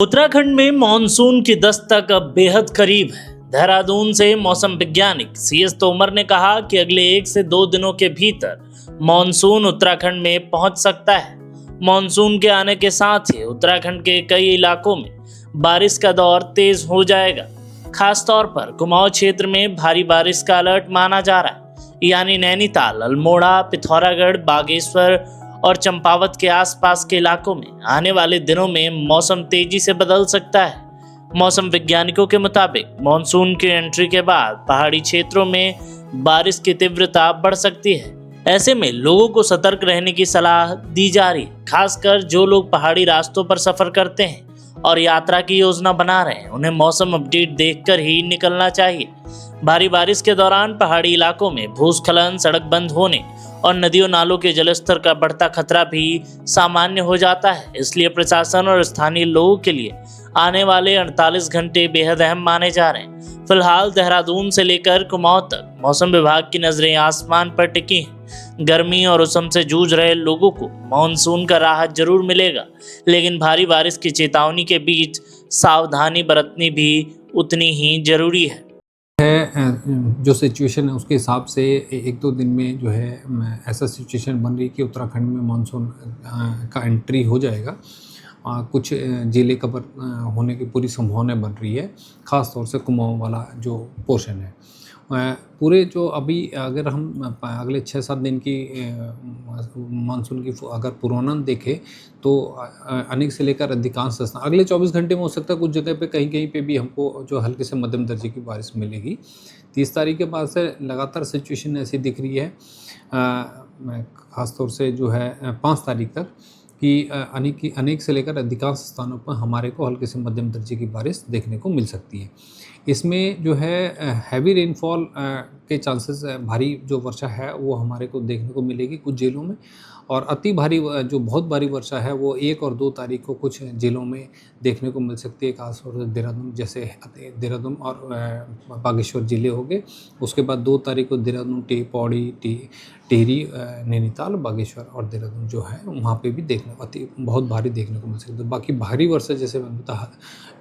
उत्तराखंड में मानसून की दस्तक अब बेहद करीब है। देहरादून से मौसम वैज्ञानिक CS तोमर ने कहा कि अगले 1 से 2 दिनों के भीतर मानसून उत्तराखंड में पहुंच सकता है। मानसून के आने के साथ ही उत्तराखंड के कई इलाकों में बारिश का दौर तेज हो जाएगा। खास तौर पर कुमाऊं क्षेत्र में भारी बारिश का अलर्ट माना जा रहा है, यानी नैनीताल, अल्मोड़ा, पिथौरागढ़, बागेश्वर और चंपावत के आसपास के इलाकों में आने वाले दिनों में मौसम तेजी से बदल सकता है। मौसम वैज्ञानिकों के मुताबिक मानसून की एंट्री के बाद पहाड़ी क्षेत्रों में बारिश की तीव्रता बढ़ सकती है। ऐसे में लोगों को सतर्क रहने की सलाह दी जा रही है। खासकर जो लोग पहाड़ी रास्तों पर सफर करते हैं और यात्रा की योजना बना रहे हैं, उन्हें मौसम अपडेट देखकर ही निकलना चाहिए। भारी बारिश के दौरान पहाड़ी इलाकों में भूस्खलन, सड़क बंद होने और नदियों नालों के जलस्तर का बढ़ता खतरा भी सामान्य हो जाता है। इसलिए प्रशासन और स्थानीय लोगों के लिए आने वाले 48 घंटे बेहद अहम माने जा रहे हैं। फिलहाल देहरादून से लेकर कुमाऊं तक मौसम विभाग की नजरें आसमान पर टिकी हैं। गर्मी और उष्ण से जूझ रहे लोगों को मानसून का राहत जरूर मिलेगा, लेकिन भारी बारिश की चेतावनी के बीच सावधानी बरतनी भी उतनी ही जरूरी है। जो सिचुएशन है उसके हिसाब से 1-2 दिन में जो है ऐसा सिचुएशन बन रही है कि उत्तराखंड में मानसून का एंट्री हो जाएगा। कुछ जिले कवर होने की पूरी संभावना बन रही है, ख़ास तौर से कुमाऊं वाला जो पोर्शन है। पूरे जो अभी अगर हम अगले 6-7 दिन की मानसून की अगर पूर्वानुमान देखें तो अनेक से लेकर अधिकांश स्थान अगले 24 घंटे में हो सकता है कुछ जगह पे कहीं पे भी हमको जो हल्के से मध्यम दर्जे की बारिश मिलेगी। 30 तारीख के बाद से लगातार सिचुएशन ऐसी दिख रही है, ख़ास तौर से जो है 5 तारीख तक कि अनेक से लेकर अधिकांश स्थानों पर हमारे को हल्के से मध्यम दर्जे की बारिश देखने को मिल सकती है। इसमें जो है हैवी रेनफॉल के चांसेस, भारी जो वर्षा है वो हमारे को देखने को मिलेगी कुछ जिलों में, और अति भारी जो बहुत भारी वर्षा है वो 1 और 2 तारीख को कुछ जिलों में देखने को मिल सकती है, खासतौर से देहरादून जैसे देहरादून और बागेश्वर ज़िले हो गए। उसके बाद 2 तारीख को देहरादून, पौड़ी, टिहरी, नैनीताल, बागेश्वर और देहरादून जो है वहाँ पे भी बहुत भारी देखने को मिल सकती है। बाकी भारी वर्षा जैसे मैंने बताया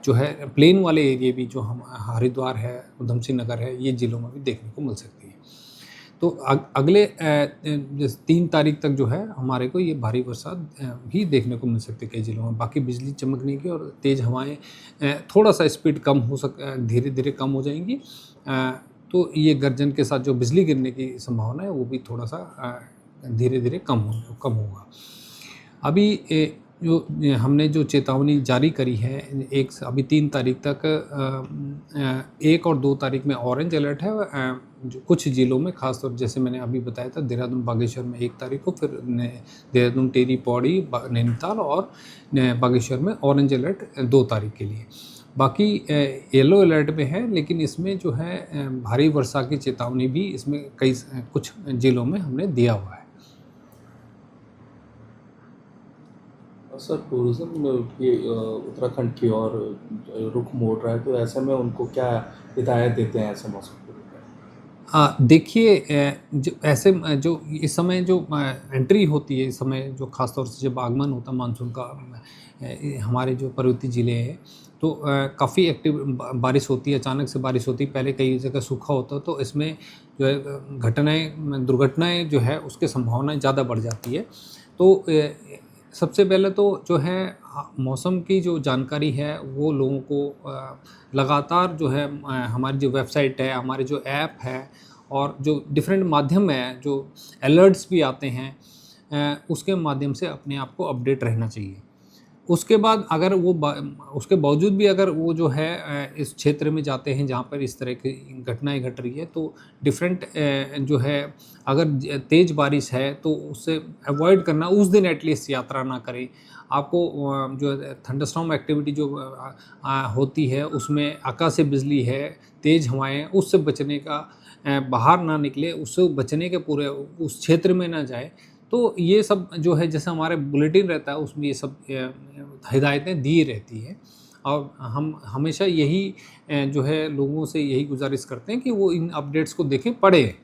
जो है प्लेन वाले एरिया भी जो हम हरिद्वार है, उधम सिंह नगर है, ये ज़िलों में भी देखने को मिल सकती है। तो अगले 3 तारीख तक जो है हमारे को ये भारी वर्षा भी देखने को मिल सकती है कई ज़िलों में। बाकी बिजली चमकने की और तेज़ हवाएं थोड़ा सा स्पीड कम धीरे धीरे कम हो जाएंगी। तो ये गर्जन के साथ जो बिजली गिरने की संभावना है वो भी थोड़ा सा धीरे धीरे कम होगा। अभी जो हमने जो चेतावनी जारी करी है अभी 3 तारीख तक, 1 और 2 तारीख में ऑरेंज अलर्ट है जो कुछ ज़िलों में, खासतौर जैसे मैंने अभी बताया था देहरादून, बागेश्वर में 1 तारीख को, फिर देहरादून, टिहरी, पौड़ी, नैनीताल और बागेश्वर में ऑरेंज अलर्ट 2 तारीख के लिए। बाकी येलो अलर्ट में है, लेकिन इसमें जो है भारी वर्षा की चेतावनी भी इसमें कुछ ज़िलों में हमने दिया हुआ है। सर, टूरिज़्म ये उत्तराखंड की ओर रुख मोड़ रहा है, तो ऐसे में उनको क्या हिदायत देते हैं ऐसे मौसम को? देखिए, जो इस समय जो एंट्री होती है, इस समय जो ख़ास तौर से जब आगमन होता है मानसून का, हमारे जो पर्वतीय ज़िले हैं तो काफ़ी एक्टिव बारिश होती है, अचानक से बारिश होती है। पहले कई जगह सूखा होता है, तो इसमें जो है दुर्घटनाएं जो है उसकी संभावनाएं ज़्यादा बढ़ जाती है। तो सबसे पहले तो जो है मौसम की जो जानकारी है वो लोगों को लगातार जो है हमारी जो वेबसाइट है, हमारे जो ऐप है और जो डिफरेंट माध्यम है, जो अलर्ट्स भी आते हैं, उसके माध्यम से अपने आप को अपडेट रहना चाहिए। उसके बाद अगर उसके बावजूद भी अगर वो जो है इस क्षेत्र में जाते हैं जहाँ पर इस तरह की घटनाएं घट रही है, तो डिफरेंट जो है अगर तेज़ बारिश है तो उससे अवॉइड करना, उस दिन एटलीस्ट यात्रा ना करें। आपको जो थंडरस्टॉर्म एक्टिविटी जो होती है उसमें आकाशीय बिजली है, तेज़ हवाएं, उससे बचने का, बाहर ना निकले, उससे बचने के पूरे उस क्षेत्र में ना जाए। तो ये सब जो है जैसे हमारे बुलेटिन रहता है उसमें ये सब हिदायतें दी रहती है, और हम हमेशा यही जो है लोगों से यही गुजारिश करते हैं कि वो इन अपडेट्स को देखें, पढ़ें।